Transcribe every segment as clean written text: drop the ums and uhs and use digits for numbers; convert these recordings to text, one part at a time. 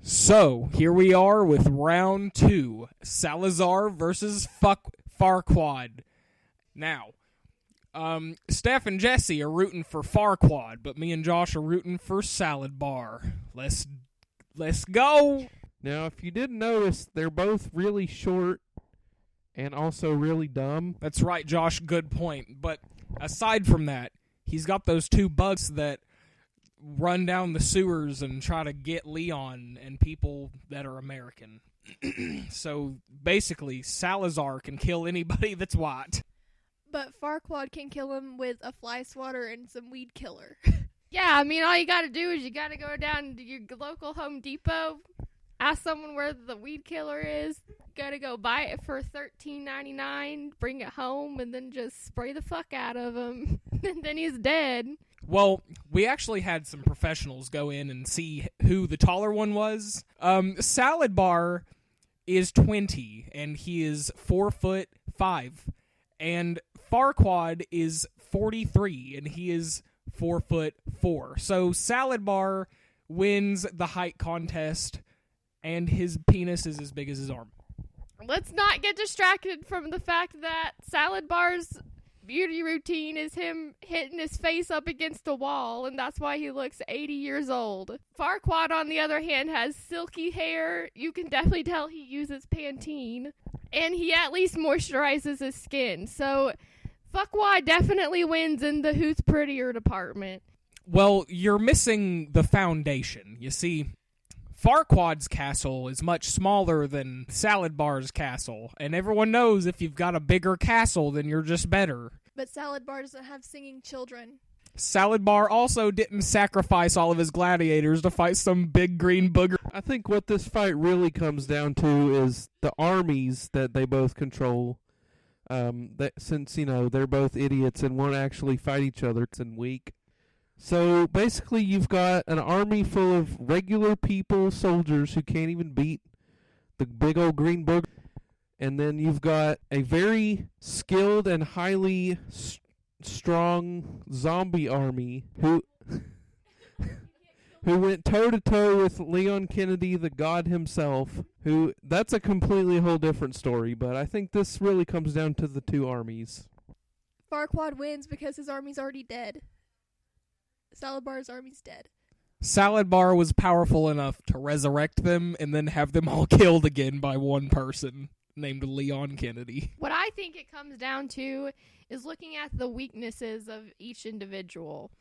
So, here we are with round 2, Salazar versus Farquaad. Now, Steph and Jesse are rooting for Farquaad, but me and Josh are rooting for Salad Bar. Let's go! Now, if you didn't notice, they're both really short and also really dumb. That's right, Josh, good point. But aside from that, he's got those two bugs that run down the sewers and try to get Leon and people that are American. So basically, Salazar can kill anybody that's white. But Farquaad can kill him with a fly swatter and some weed killer. Yeah, I mean, all you gotta do is you gotta go down to your local Home Depot, ask someone where the weed killer is, gotta go buy it for $13.99, bring it home, and then just spray the fuck out of him. And then he's dead. Well, we actually had some professionals go in and see who the taller one was. Salad Bar is 20, and he is 4'5", and Farquaad is 43, and he is 4'4". So Salad Bar wins the height contest, and his penis is as big as his arm. Let's not get distracted from the fact that Salad Bar's beauty routine is him hitting his face up against a wall, and that's why he looks 80 years old. Farquaad, on the other hand, has silky hair. You can definitely tell he uses Pantene, and he at least moisturizes his skin. So Farquaad definitely wins in the who's prettier department. Well, you're missing the foundation. You see, Farquaad's castle is much smaller than Salad Bar's castle, and everyone knows if you've got a bigger castle, then you're just better. But Salad Bar doesn't have singing children. Salad Bar also didn't sacrifice all of his gladiators to fight some big green booger. I think what this fight really comes down to is the armies that they both control. Since, they're both idiots and won't actually fight each other, it's weak. So basically you've got an army full of regular people, soldiers who can't even beat the big old green booger. And then you've got a very skilled and highly strong zombie army who went toe-to-toe with Leon Kennedy, the god himself, that's a completely whole different story, but I think this really comes down to the two armies. Farquaad wins because his army's already dead. Salad Bar's army's dead. Salad Bar was powerful enough to resurrect them and then have them all killed again by one person named Leon Kennedy. What I think it comes down to is looking at the weaknesses of each individual.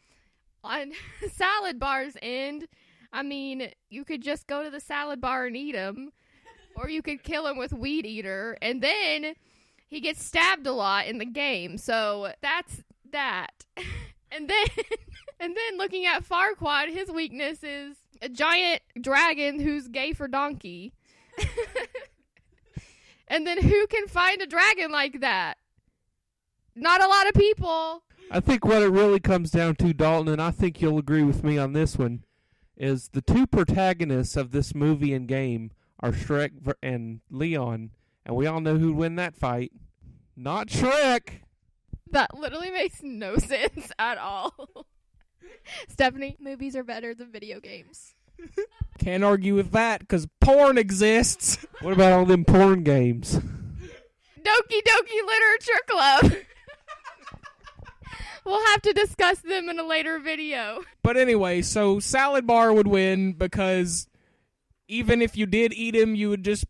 On Salad Bar's end, I mean, you could just go to the Salad Bar and eat him, or you could kill him with Weed Eater, and then he gets stabbed a lot in the game, so that's that. And then looking at Farquaad, his weakness is a giant dragon who's gay for donkey. And then who can find a dragon like that? Not a lot of people. I think what it really comes down to, Dalton, and I think you'll agree with me on this one, is the two protagonists of this movie and game are Shrek and Leon, and we all know who'd win that fight. Not Shrek! That literally makes no sense at all. Stephanie? Movies are better than video games. Can't argue with that, because porn exists. What about all them porn games? Doki Doki Literature Club. We'll have to discuss them in a later video. But anyway, so Salad Bar would win because even if you did eat him, you would just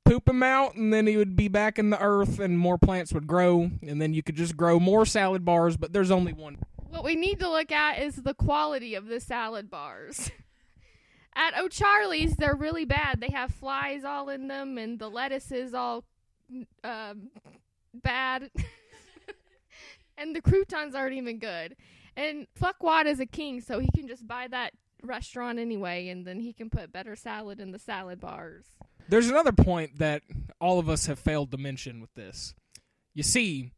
poop him out, and then he would be back in the earth, and more plants would grow, and then you could just grow more Salad Bars, but there's only one. What we need to look at is the quality of the Salad Bars. At O'Charlie's, they're really bad. They have flies all in them, and the lettuce is all bad. And the croutons aren't even good. And Farquaad is a king, so he can just buy that restaurant anyway, and then he can put better salad in the Salad Bars. There's another point that all of us have failed to mention with this. You see,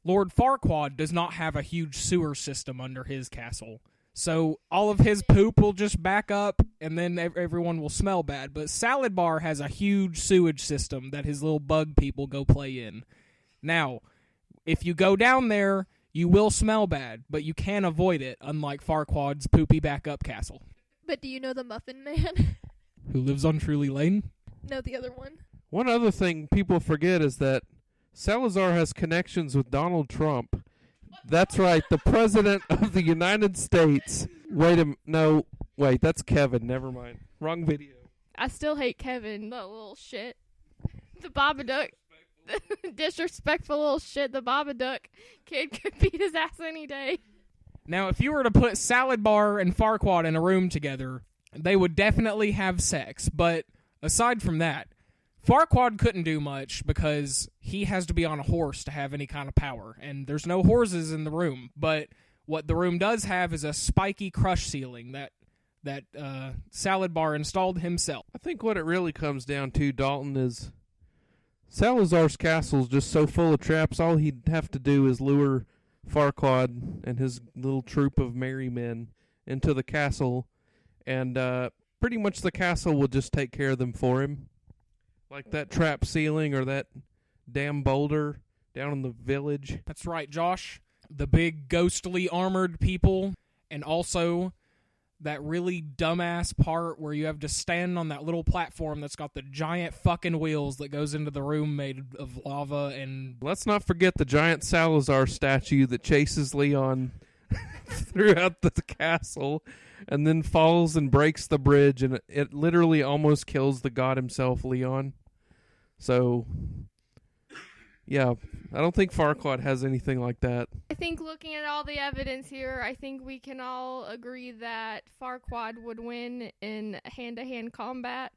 Lord Farquaad does not have a huge sewer system under his castle. So all of his poop will just back up, and then everyone will smell bad. But Salad Bar has a huge sewage system that his little bug people go play in. Now, if you go down there, you will smell bad, but you can avoid it, unlike Farquaad's poopy backup castle. But do you know the Muffin Man? Who lives on Truly Lane? No, the other one. One other thing people forget is that Salazar has connections with Donald Trump. That's right, the President of the United States. Wait, that's Kevin. Never mind. Wrong video. I still hate Kevin, the little shit. The Babadook. Disrespectful little shit. The Babadook kid could beat his ass any day. Now, if you were to put Salad Bar and Farquaad in a room together, they would definitely have sex. But aside from that, Farquaad couldn't do much because he has to be on a horse to have any kind of power. And there's no horses in the room. But what the room does have is a spiky crush ceiling that Salad Bar installed himself. I think what it really comes down to, Dalton, is Salazar's castle's just so full of traps, all he'd have to do is lure Farquaad and his little troop of merry men into the castle, and pretty much the castle will just take care of them for him. Like that trap ceiling or that damn boulder down in the village. That's right, Josh. The big ghostly armored people, and also that really dumbass part where you have to stand on that little platform that's got the giant fucking wheels that goes into the room made of lava. And let's not forget the giant Salazar statue that chases Leon throughout the castle and then falls and breaks the bridge, and it literally almost kills the god himself, Leon. So, yeah, I don't think Farquaad has anything like that. I think looking at all the evidence here, I think we can all agree that Farquaad would win in hand-to-hand combat.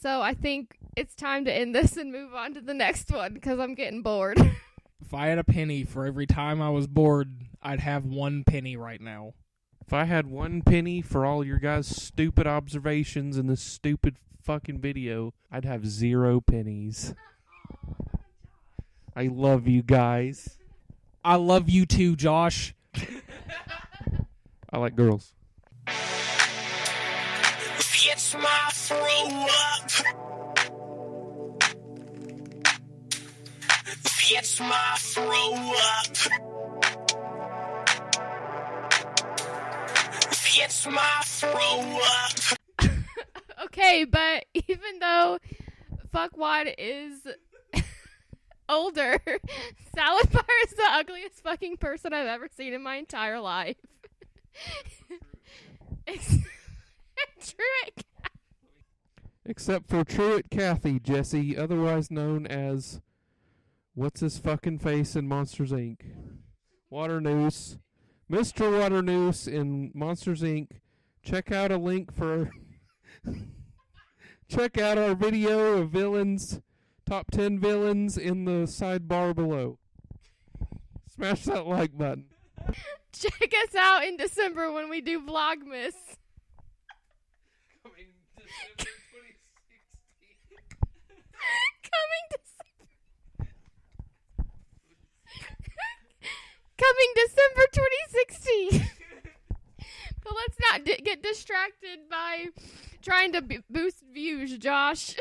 So I think it's time to end this and move on to the next one, because I'm getting bored. if I had a penny for every time I was bored, I'd have 1 penny right now. If I had 1 penny for all your guys' stupid observations in this stupid fucking video, I'd have 0 pennies. I love you guys. I love you too, Josh. I like girls. It's my throw up. It's my throw up. It's my throw up. Okay, but even though Fuckwad is older, Salad Bar is the ugliest fucking person I've ever seen in my entire life. Truett. Except for Truett Cathy, Jesse, otherwise known as what's his fucking face in Monsters Inc. Waternoose. Mr. Waternoose in Monsters Inc. Check out a link for check out our video of villains, top 10 villains in the sidebar below. Smash that like button. Check us out in December when we do Vlogmas. Coming December 2016. Coming December 2016. But let's not get distracted by trying to boost views, Josh.